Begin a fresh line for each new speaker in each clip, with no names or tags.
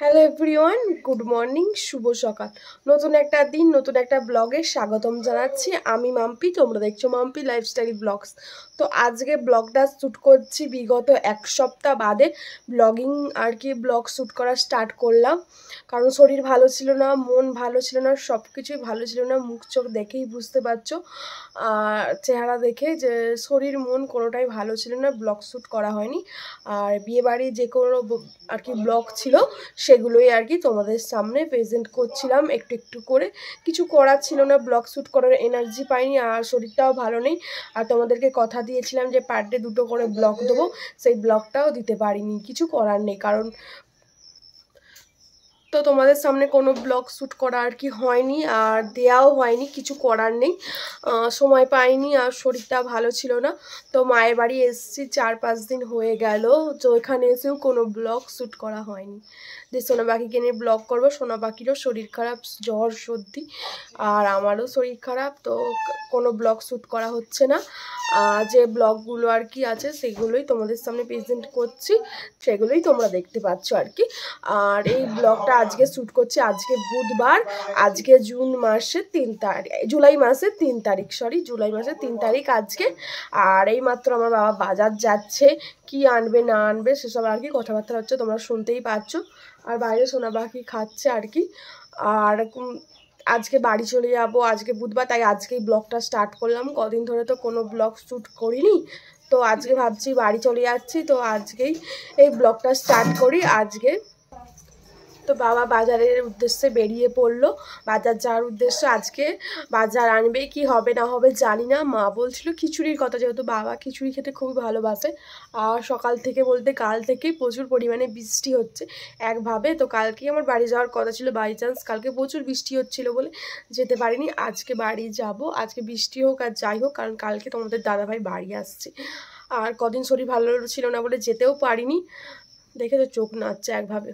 Hello everyone, good morning, শুভ সকাল। নতুন একটা দিন, নতুন একটা ব্লগে স্বাগতম জানাচ্ছি। আমি মাম্পি, তোমরা দেখছো মাম্পি লাইফস্টাইল ব্লগস। তো আজকে ব্লগটা শ্যুট করছি বিগত এক সপ্তাহ বাদে। ব্লগিং আর কি ব্লগ শ্যুট করা স্টার্ট করলাম, কারণ শরীর ভালো ছিল না, মন ভালো ছিল না, সব কিছুই ভালো ছিল না। মুখ চোখ দেখেই বুঝতে পারছো, আর চেহারা দেখে যে শরীর মন কোনোটাই ভালো ছিল না, ব্লগ শ্যুট করা হয়নি। আর বিয়েবাড়ি যে কোনো আর কি ব্লগ ছিল সেগুলোই আর কি তোমাদের সামনে প্রেজেন্ট করছিলাম একটু একটু করে। কিছু করার ছিল না, ব্লগ শ্যুট করার এনার্জি পাইনি, আর শরীরটাও ভালো নেই। আর তোমাদেরকে কথা দিয়েছিলাম যে পার ডে 2টো করে ব্লগ দেবো, সেই ব্লগটাও দিতে পারিনি, কিছু করার নেই। কারণ তো তোমাদের সামনে কোনো ব্লগ শ্যুট করা আর কি হয়নি, আর দেয়াও হয়নি, কিছু করার নেই, সময় পাইনি, আর শরীরটা ভালো ছিল না। তো মায়ের বাড়ি এসেছি, 4-5 দিন হয়ে গেল। তো এখানে এসেও কোনো ব্লগ শ্যুট করা হয়নি যে সোনা পাখিকে নিয়ে ব্লগ করবো। সোনা পাখিরও শরীর খারাপ, জ্বর সর্দি, আর আমারও শরীর খারাপ, তো কোনো ব্লগ শ্যুট করা হচ্ছে না। যে ব্লগগুলো আর কি আছে সেগুলোই তোমাদের সামনে প্রেজেন্ট করছি, সেগুলোই তোমরা দেখতে পাচ্ছ আর কি। আর এই ব্লগটা আজকে শ্যুট করছি, আজকে বুধবার, আজকে জুলাই মাসের 3 তারিখ, জুলাই মাসের 3 তারিখ আজকে। আর এই মাত্র আমার বাবা বাজার যাচ্ছে, কি আনবে না আনবে সেসব আর কি কথাবার্তা হচ্ছে, তোমরা শুনতেই পাচ্ছ। আর বাইরে সোনা পাখি খাচ্ছে আর কি। আর আজকে বাড়ি চলে যাব, আজকে বুধবার, তাই আজকেই ব্লগটা স্টার্ট করলাম। কদিন ধরে তো কোনো ব্লগ শ্যুট করিনি, তো আজকে ভাবছি বাড়ি চলে যাচ্ছি, তো আজকেই এই ব্লগটা স্টার্ট করি আজকে। তো বাবা বাজারের উদ্দেশ্যে বেরিয়ে পড়লো, বাজার যাওয়ার উদ্দেশ্যে। আজকে বাজার আনবে, কি হবে না হবে জানি না। মা বলছিল খিচুড়ির কথা, যেহেতু বাবা খিচুড়ি খেতে খুবই ভালোবাসে। আর সকাল থেকে বলতে কাল থেকেই প্রচুর পরিমাণে বৃষ্টি হচ্ছে একভাবে। তো কালকেই আমার বাড়ি যাওয়ার কথা ছিল, বাই চান্স কালকে প্রচুর বৃষ্টি হচ্ছিল বলে যেতে পারিনি। আজকে বাড়ি যাব, আজকে বৃষ্টি হোক আর যাই হোক, কারণ কালকে তোমাদের দাদাভাই বাড়ি আসছে। আর কদিন শরীর ভালো ছিল না বলে যেতেও পারিনি। দেখে তো চোখ নাচছে একভাবে।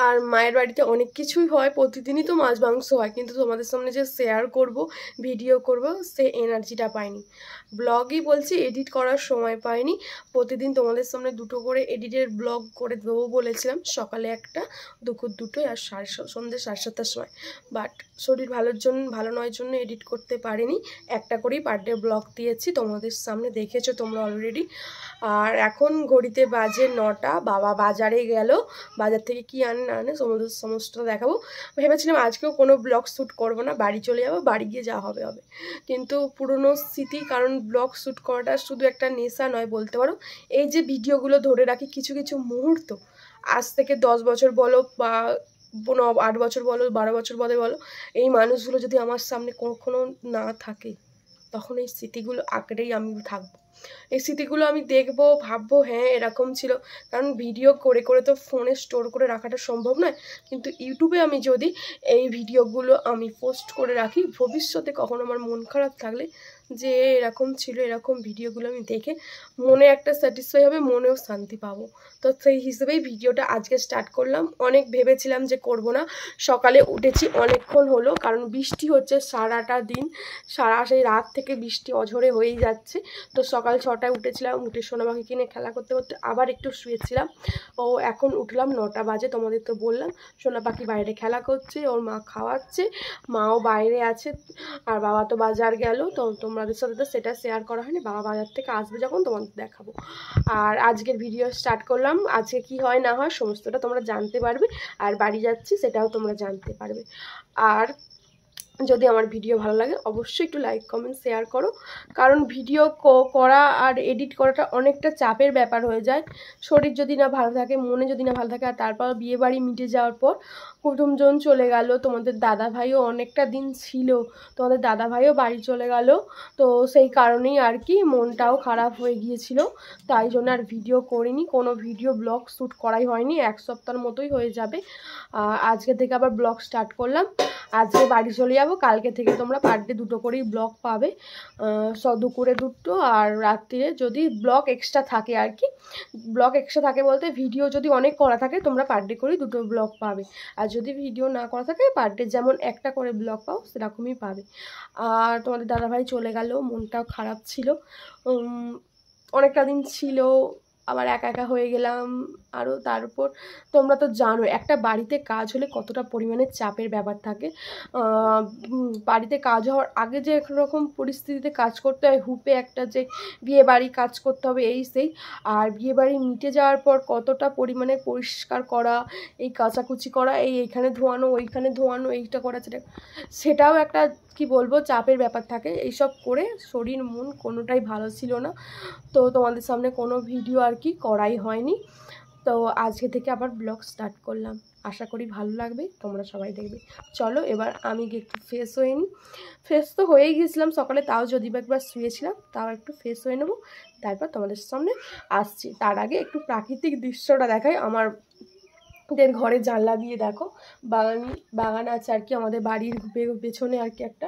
আর মায়ের বাড়িতে অনেক কিছুই হয়, প্রতিদিনই তো মাছ মাংস হয়, কিন্তু তোমাদের সামনে যে শেয়ার করব, ভিডিও করব, সে এনার্জিটা পাইনি। ব্লগই বলছি, এডিট করার সময় পাইনি। প্রতিদিন তোমাদের সামনে 2টো করে এডিটের ব্লগ করে দেবো বলেছিলাম, সকালে একটা, দুপুর 2টোয়, আর সন্ধ্যে 7:30টার সময়। বাট শরীর ভালো নয় জন্য এডিট করতে পারিনি। একটা করেই পার ডে ব্লগ দিয়েছি, তোমাদের সামনে দেখেছো তোমরা অলরেডি। আর এখন ঘড়িতে বাজে 9টা, বাবা বাজারে গেল, বাজার থেকে কি আনে না আনে সমস্তটা দেখাবো। ভেবেছিলাম আজকেও কোনো ব্লগ শ্যুট করবো না, বাড়ি চলে যাবো, বাড়ি গিয়ে যা হবে হবে। কিন্তু পুরনো স্মৃতি, কারণ ব্লগ শ্যুট করাটা শুধু একটা নেশা নয় বলতে পারো। এই যে ভিডিওগুলো ধরে রাখি কিছু কিছু মুহূর্ত, আজ থেকে 10 বছর বলো বা 8 বছর বলো, 12 বছর বলো, এই মানুষগুলো যদি আমার সামনে কখনো না থাকে, তখন এই স্মৃতিগুলো আঁকড়েই আমি থাকবো। এই স্মৃতিগুলো আমি দেখবো, ভাববো হ্যাঁ এরকম ছিল। কারণ ভিডিও করে করে তো ফোনে স্টোর করে রাখাটা সম্ভব নয়, কিন্তু ইউটিউবে আমি যদি এই ভিডিওগুলো আমি পোস্ট করে রাখি, ভবিষ্যতে কখনো আমার মন খারাপ থাকলে যে এরকম ছিল, এরকম ভিডিওগুলো আমি দেখে মনে একটা স্যাটিসফাই হবে, মনেও শান্তি পাবো। তো সেই হিসেবেই ভিডিওটা আজকে স্টার্ট করলাম। অনেক ভেবেছিলাম যে করব না, সকালে উঠেছি অনেকক্ষণ হলো, কারণ বৃষ্টি হচ্ছে সারাটা দিন, সেই রাত থেকে বৃষ্টি অঝরে হয়েই যাচ্ছে। তো সকাল 6টায় উঠেছিলাম, উঠে সোনা পাখি কিনে খেলা করতে করতে আবার একটু শুয়েছিলাম। ও এখন উঠলাম 9টা বাজে, তোমাদের তো বললাম। সোনা পাখি বাইরে খেলা করছে, ওর মা খাওয়াচ্ছে, মাও বাইরে আছে। আর বাবা তো বাজার গেল, তো তোমাদের সাথে তো সেটা শেয়ার করা হয়নি, বাবা বাজার থেকে আসবে যখন তোমাদের দেখাবো। আর আজকের ভিডিও স্টার্ট করলাম, আজকে কি হয় না হয় সমস্তটা তোমরা জানতে পারবে, আর বাড়ি যাচ্ছি সেটাও তোমরা জানতে পারবে। আর যদি আমার ভিডিও ভালো লাগে অবশ্যই একটু লাইক কমেন্ট শেয়ার করো, কারণ ভিডিও করা আর এডিট করাটা অনেকটা চাপের ব্যাপার হয়ে যায়। শরীর যদি না ভালো থাকে, মনে যদি না ভালো থাকে, আর তারপর বিয়ে বাড়ি মিটে যাওয়ার পর কুটুমজন চলে গেল, তোমাদের দাদাভাইও অনেকটা দিন ছিল, তোমাদের দাদাভাইও বাড়ি চলে গেল। তো সেই কারণেই আর কি মনটাও খারাপ হয়ে গিয়েছিল, তাই জন্য আর ভিডিও করিনি, কোনো ভিডিও ব্লগ শ্যুট করাই হয়নি, এক সপ্তাহের মতোই হয়ে যাবে। আজকে থেকে আবার ব্লগ স্টার্ট করলাম, আজকে বাড়ি চলে যাবো, কালকে থেকে তোমরা পার ডে 2টো করেই ব্লগ পাবে, দুপুরে 2টো, আর রাত্রিরে যদি ব্লগ এক্সট্রা থাকে আর কি। ব্লগ এক্সট্রা থাকে বলতে ভিডিও যদি অনেক করা থাকে তোমরা পার ডে করেই 2টো ব্লগ পাবে, আর যদি ভিডিও না করা থাকে পার ডে যেমন একটা করে ব্লগ পাও সেরকমই পাবে। আর তোমাদের দাদাভাই চলে গেল, মনটাও খারাপ ছিল, অনেকটা দিন ছিল, আবার একা একা হয়ে গেলাম আরও। তারপর তোমরা তো জানো একটা বাড়িতে কাজ হলে কতটা পরিমাণে চাপের ব্যাপার থাকে। বাড়িতে কাজ হওয়ার আগে যে একরকম পরিস্থিতিতে কাজ করতে হয়, হুপে একটা যে বিয়ে বাড়ি কাজ করতে হবে এই সেই, আর বিয়ে বাড়ি মিটে যাওয়ার পর কতটা পরিমাণে পরিষ্কার করা, এই কাচাকুচি করা, এইখানে ধোয়ানো ওইখানে ধোয়ানো, এইটা করা সেটাও একটা কি বলবো চাপের ব্যাপার থাকে। এইসব করে শরীর মন কোনোটাই ভালো ছিল না। তো তোমাদের সামনে কোনো ভিডিও আর কি করাই হয়নি। তো আজকে থেকে আবার ব্লগ স্টার্ট করলাম, আশা করি ভালো লাগবে, তোমরা সবাই দেখবে। চলো এবার আমি একটু ফ্রেশ হয়ে নিই। ফ্রেশ তো হয়েই গেছিলাম সকালে, তাও যদি বা একবার শুয়েছিলাম, তাও একটু ফ্রেশ হয়ে নেবো, তারপর তোমাদের সামনে আসছি। তার আগে একটু প্রাকৃতিক দৃশ্যটা দেখাই। আমাদের ঘরের জানলা দিয়ে দেখো বাগান আছে আর কি, আমাদের বাড়ির পেছনে আর কি একটা।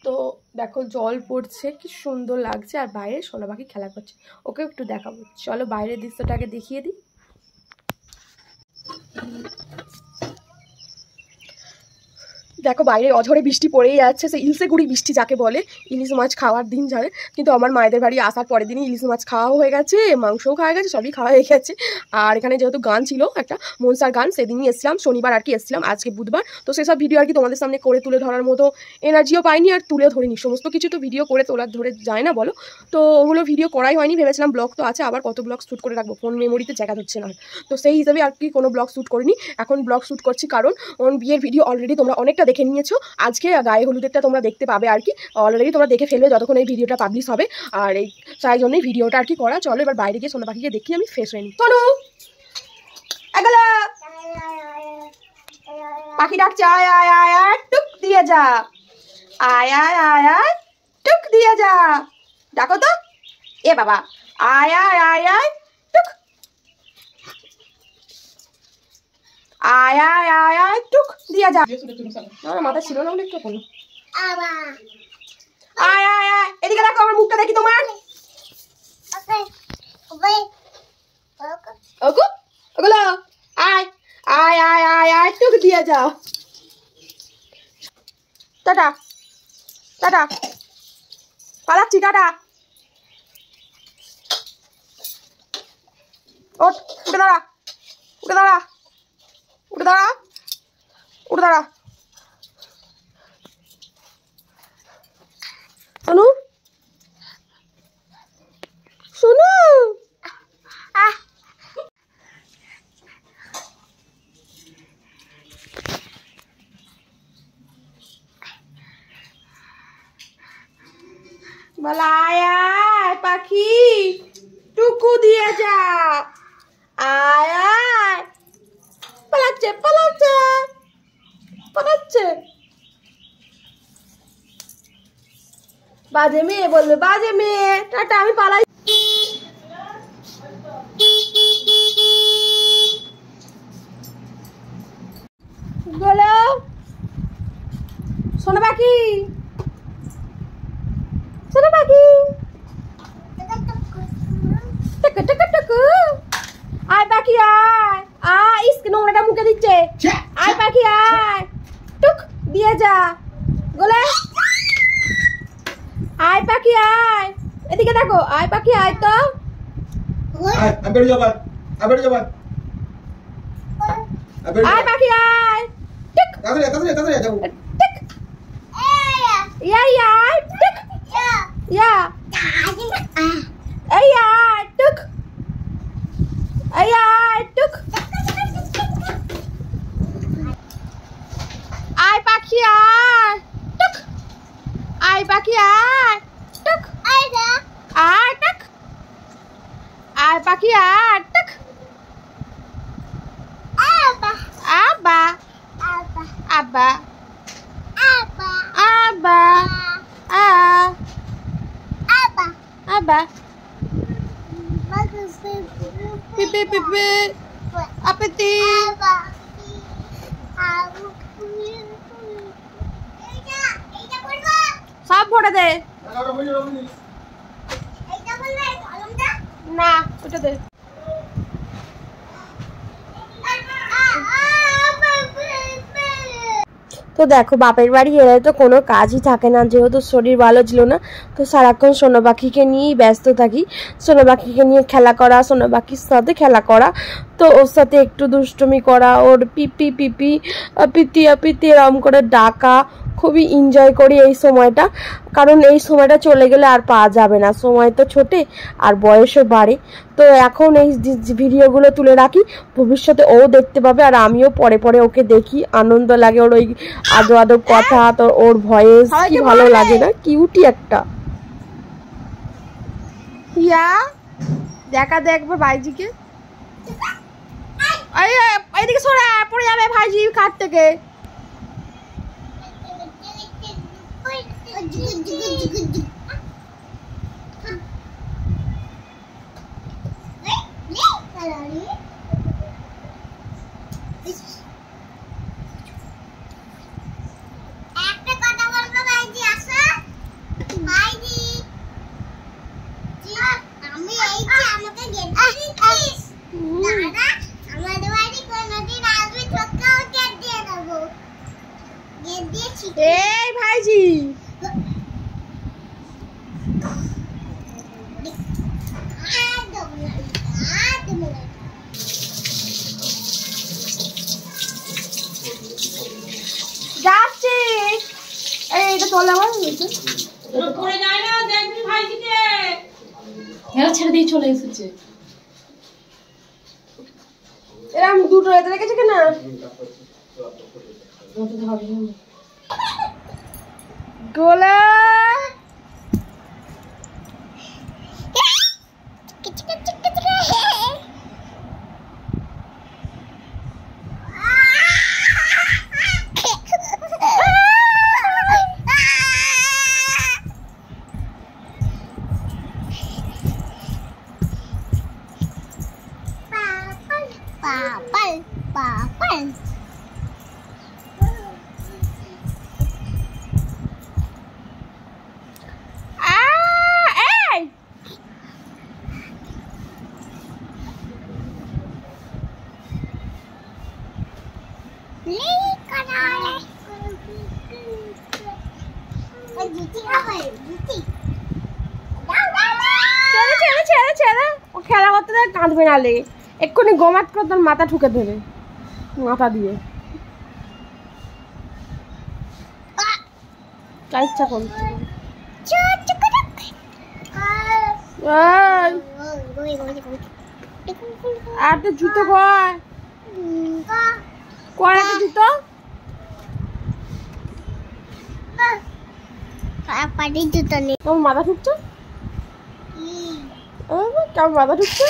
তো দেখো জল পড়ছে, কি সুন্দর লাগছে, আর বাইরে সোনা পাখি খেলা করছে, ওকে একটু দেখাবো। চলো বাইরের দৃশ্যটাকে দেখিয়ে দিই। দেখো বাইরে অঝরে বৃষ্টি পড়েই যাচ্ছে, সেই ইলসে গুড়ি বৃষ্টি যাকে বলে। ইলিশ মাছ খাওয়ার দিন যাবে, কিন্তু আমার মায়েদের বাড়ি আসার পরের দিনই ইলিশ মাছ খাওয়াও হয়ে গেছে, মাংসও খাওয়া গেছে, সবই খাওয়া হয়ে গেছে। আর এখানে যেহেতু গান ছিল একটা মনসার গান, সেদিনই এসছিলাম, শনিবার আর কি এসছিলাম, আজকে বুধবার। তো সেসব ভিডিও আর কি তোমাদের সামনে করে তুলে ধরার মতো এনার্জিও পাইনি, আর তুলে ধরিনি। সমস্ত কিছু তো ভিডিও করে ধরে যায় না বলো, তো ওগুলো ভিডিও করাই হয়নি। ভেবেছিলাম ব্লগ তো আছে, আবার কত ব্লগ শ্যুট করে রাখবো, ফোন মেমোরিতে জায়গা ধরছে না। তো সেই হিসাবে আর কি কোনো ব্লগ শ্যুট করিনি। এখন ব্লগ শ্যুট করছি কারণ বিয়ের ভিডিও অলরেডি তোমরা অনেকটা দেখে নিয়েছো, আজকে গায়ে হলুদেরটা তোমরা দেখতে পাবে আর কি, অলরেডি তোমরা দেখে ফেলবে যতক্ষণ এই ভিডিওটা পাবলিশ হবে। আর এই তাই জন্যই ভিডিওটা আর কি করা। চলো এবার বাইরে গিয়ে সোনা পাখিকে দেখি আমি ফ্রেশ হয়ে নিই। সোনু পাখি ডাকছে, আয় আয় আয় আয় টুক দিয়ে যা, আয় আয় আয় আয় টুক দিয়ে যা, ডাকো তো, এ বাবা, আয় আয় আয় আয় টুক, আয় আয় আয় আয় টুক দিয়ে যা। মাথা ছিল না বলে একটু বলো, আয় আয় আয়, এদিকে দেখো আমার মুখটা দেখি তোমার, ওগুলো আয় আয় আয় আয় আয় টুক দিয়ে যা। টাটা টাটা, পালাচ্ছি, টাটা। ওঠ, উঠে দাঁড়া, উঠে দাঁড়া, উঠে দাঁড়া, উঠে দাঁড়া। সোনু সোনু, বলা আয় আয় পাখি টুকু দিয়ে যা, আয় আয়, পালাচ্ছে পালাচ্ছে পালাচ্ছে, বাজে মেয়ে বলবে, বাজে মেয়ে, টাটা আমি পালাই। বলো সোনা পাখি, সোনা পাখি, টুকু টুকু টুকু, আয় পাখি আয় আয়, ইসকে নোংরাটা মুখে দিচ্ছে, আয় পাখি আয় টুক দিয়ে যা, গোলে আয় পাখি আয়, এদিকে দেখো, আয় পাখি আয় তো, আয় পাখি আয় টুক, টুক ইয়া ইয়া টুক, ইয়া এই আয় টুক, এই আয় টুক, আয় পাখি আয় টুক, আয় পাখি আয় টুক, আয় টুক, আয় পাখি আয় টুক, আব্বা আব্বা আব্বা আব্বা আব্বা আব্বা, pipi pipi, apeti, সব ভরে দে না, ওটা দে। তো দেখো বাপের বাড়ি এলে তো কোনো কাজই থাকে না, যেহেতু শরীর ভালো ছিল না, তো সারাক্ষণ সোনা পাখিকে নিয়েই ব্যস্ত থাকি। সোনা পাখিকে নিয়ে খেলা করা, সোনা পাখির সাথে খেলা করা, তো ওর সাথে একটু দুষ্টুমি করা, ওর পিপি পিপি পিতিয়া পিতি এরম করে ডাকা, খুবই এনজয় করি এই সময়টা। কারণ এই সময়টা চলে গেলে আর পাওয়া যাবে না, সময় তো ছোটে আর বয়সও বাড়ে। তো এখন এই ভিডিওগুলো তুলে রাখি, ভবিষ্যতে ও দেখতে পাবে আর আমিও পরে পরে ওকে দেখি, আনন্দ লাগে। ওর ওই আদো আদো কথা, তো ওর ভয়েস কি ভালো লাগে না, কিউটি একটা। ইয়া দেখা দেখবে ভাইজিকে, এইদিকে সরে পড়ে যাবে ভাইজি খাট থেকে। এই ভাইজি যাচ্ছি, এইটা চলে আমার পড়ে যায় না, দেখবি ভাইজিকে ছেড়ে দিয়ে চলে এসেছে। এরকম দুটো এতে রেখেছে কিনা গোলা খেলা করতে কাঁদবে না, লে এক্ষুনি গোমাত করে তোর মাথা ঠুকে দেবে মাথা দিয়ে, ইচ্ছা করছে। আর তো জুতো কয় জুতো জুতো নেই, কেমন মাথা ঠুকছে, কেমন মাথা ঠুকছে,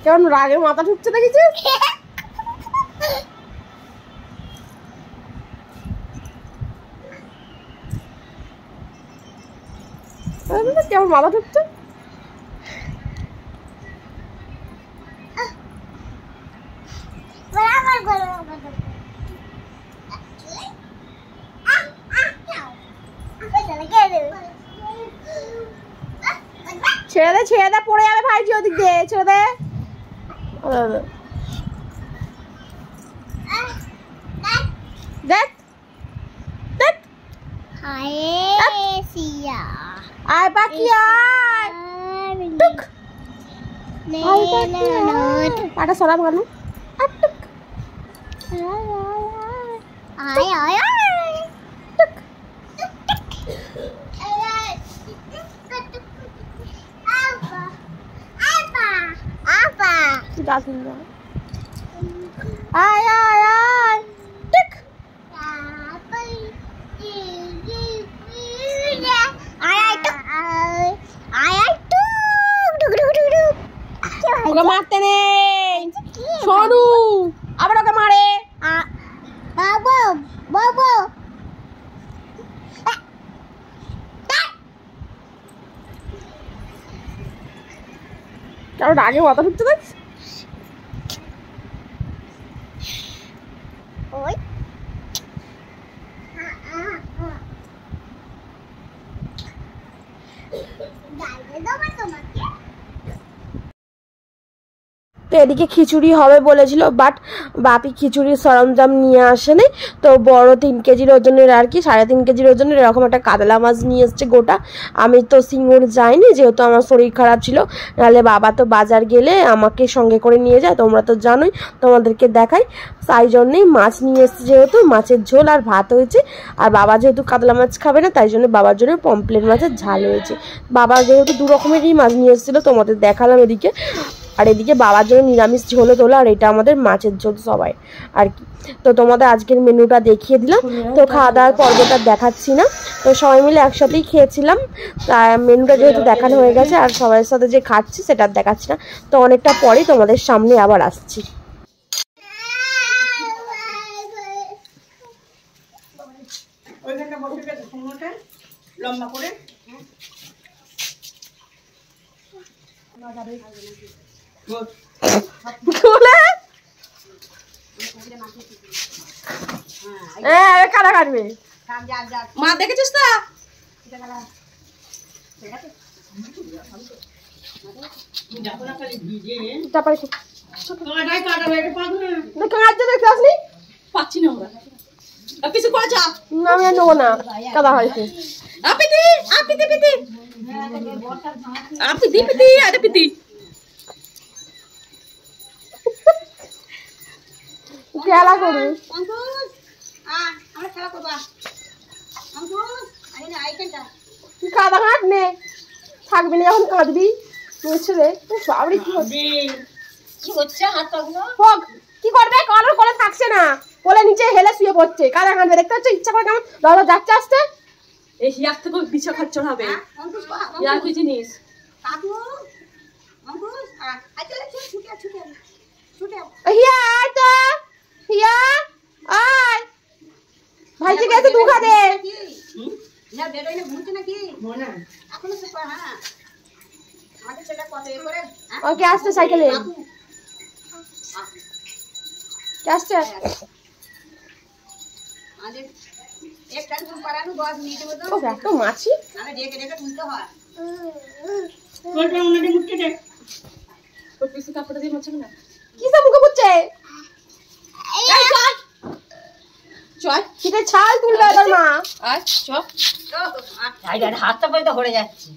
কেমন রাগে মাথা ঠুকছে দেখেছিস? কেমন মাথা ঠুকছে, ছেড়ে ছেড়ে দে, পড়ে যাবে ভাইজি ওদিক দিয়ে, ছেড়ে দে। দেখ দেখ, আয় পাখি আয়, পাটা সরা ভালো, আয় আয় আয় আয় আয় টিক ওকে মারতে নেই সোনু, আবার ওকে মারে বাবু বাবু। কারণ আগে মাথা ঢুকতে দেখ, ওই তো এদিকে খিচুড়ি হবে বলেছিল, বাট বাপি খিচুড়ির সরঞ্জাম নিয়ে আসেনি। তো বড় 3 কেজির ওজনের আর কি 3.5 কেজির ওজনের এরকম একটা কাতলা মাছ নিয়ে এসছে গোটা। আমি তো সিঙ্গুর যাইনি, যেহেতু আমার শরীর খারাপ ছিল, নাহলে বাবা তো বাজার গেলে আমাকে সঙ্গে করে নিয়ে যায়, তোমরা তো জানোই, তোমাদেরকে দেখাই। তাই জন্যেই মাছ নিয়ে এসছে, যেহেতু মাছের ঝোল আর ভাত হয়েছে। আর বাবা যেহেতু কাতলা মাছ খাবে না, তাই জন্য বাবার জন্য পমপ্লেট মাছের ঝাল হয়েছে। বাবা যেহেতু 2 রকমেরই মাছ নিয়ে এসেছিলো, তোমাদের দেখালাম এদিকে। আর এদিকে বাবার জন্য নিরামিষ ঝোলে তোলা, আর এটা আমাদের মাছের ঝোল সবাই আর কি। তো তোমাদের আজকের মেনুটা দেখিয়ে দিলাম। তো খাওয়া দাওয়ার পর্বটা দেখাচ্ছি না, তো সবাই মিলে একসাথেই খেয়েছিলাম। তা মেনুটা যেহেতু দেখানো হয়ে গেছে, আর সবার সাথে যে খাচ্ছি সেটা দেখাচ্ছি না। তো অনেকটা পরেই তোমাদের সামনে আবার আসছি।
লম্বা করে
কাটা কাটবে
মা, দেখেছিস তো? পাচ্ছি না আমরা, কিছু করা যাক
না, আমি আর নেবো না, কাদা হয়েছে।
আপিতি আপিতি পিতি আপিতি পিতি আরে পিতি
খেলা করবি,
আমরা খেলা করবা।
কাদা কাট নে, থাকবি না যখন কাঁদবি ছেলে। বাবরি
কি হচ্ছে হাত পাগুলো?
হোক, কি করবে? কলার কোলে থাকছে না, কোলে নিচে হেলে শুয়ে পড়ছে। কাদা কাঁদবে, দেখতে হচ্ছে ইচ্ছা করে কেমন দাদা যাচ্ছে আসতে।
এই হিয়ার থেকে বিছা খচ্চর হবে। ইয়া কি জিনিস?
কাকু অঙ্কুশ চলে ছুটে ছুটে ছুটে
হিয়া আয় তো, হিয়া আয়, ভাইজি গেছে দুধ খাবে।
না বেরোই না ঘুরছে নাকি মনে এখনো সে হ্যাঁ আমাদের ছেলে কত এ করে
ওকে আসতে সাইকেলে আসতে
আমাদের এক টান করানো 10 মিনিটের মতো।
ও এত মাছি,
আরে রেখে রেখে তুলতে হয়।
কোনটা উনাকে মুটকে দে। ওর পিছু কাপড় দিয়ে মোছাবে না।
কি সব মুখে পুচ্ছে?
এই চল চল,
কিটা ছাল তুলবে তোর মা।
আয় চল,
আইডা হাতটা পয়দা হয়ে যাচ্ছে।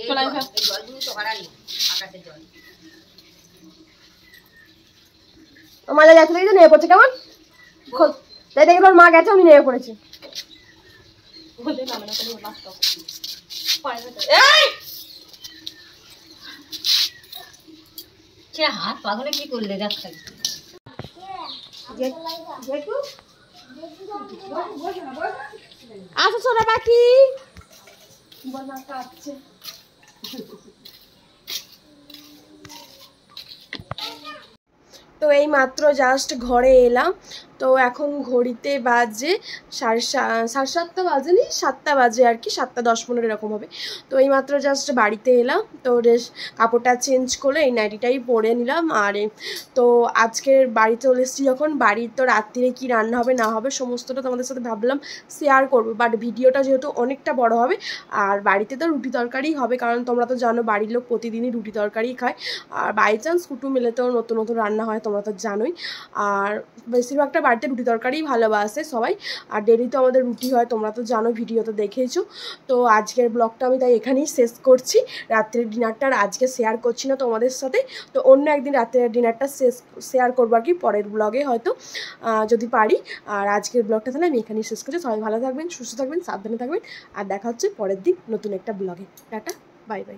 চল আয়
এই জলগুলো তো হারালি আকাশের জল।
মালা যাচ্ছে দেখি তো নেমে পড়ছে কেমন। তাই দেখি তোর মা গেছে, উনি নেমে পড়েছে।
বলে না না করে বাস্তা পায় না। এই
কে হাত পাগলে কি করলে যাচ্ছে?
জেঠু আসো সোনা পাখি, বনা কাটছে। তো এই মাত্র জাস্ট ঘরে এলাম। তো এখন ঘড়িতে বাজে 7:30 বাজেনি, 7টা বাজে আর কি, 7:10 এরকম হবে। তো এই মাত্র জাস্ট বাড়িতে এলাম। তো কাপড়টা চেঞ্জ করে এই নাইটিটাই পরে নিলাম। আর তো আজকের বাড়ি চলে এসেছি যখন, বাড়ির তো রাত্রিরে কী রান্না হবে না হবে সমস্তটা তোমাদের সাথে ভাবলাম শেয়ার করবো। বাট ভিডিওটা যেহেতু অনেকটা বড় হবে, আর বাড়িতে তো রুটি তরকারিই হবে, কারণ তোমরা তো জানো বাড়ির লোক প্রতিদিনই রুটি তরকারিই খায়। আর বাই চান্স কুটুম মিলেতেও নতুন নতুন রান্না হয়, তোমরা তো জানোই। আর বেশিরভাগটা বাড়িতে রুটি তরকারিই ভালোবাসে সবাই। আর ডেলি তো আমাদের রুটি হয়, তোমরা তো জানো, ভিডিও তো দেখেইছো। তো আজকের ব্লগটা আমি তাই এখানেই শেষ করছি। রাত্রের ডিনারটা আর আজকে শেয়ার করছি না তোমাদের সাথে। তো অন্য একদিন রাত্রের ডিনারটা শেয়ার করবো আর কি, পরের ব্লগে হয়তো যদি পারি। আর আজকের ব্লগটা তাহলে আমি এখানেই শেষ করছি। সবাই ভালো থাকবেন, সুস্থ থাকবেন, সাবধানে থাকবেন। আর দেখা হচ্ছে পরের দিন নতুন একটা ব্লগে। Tata, bye bye.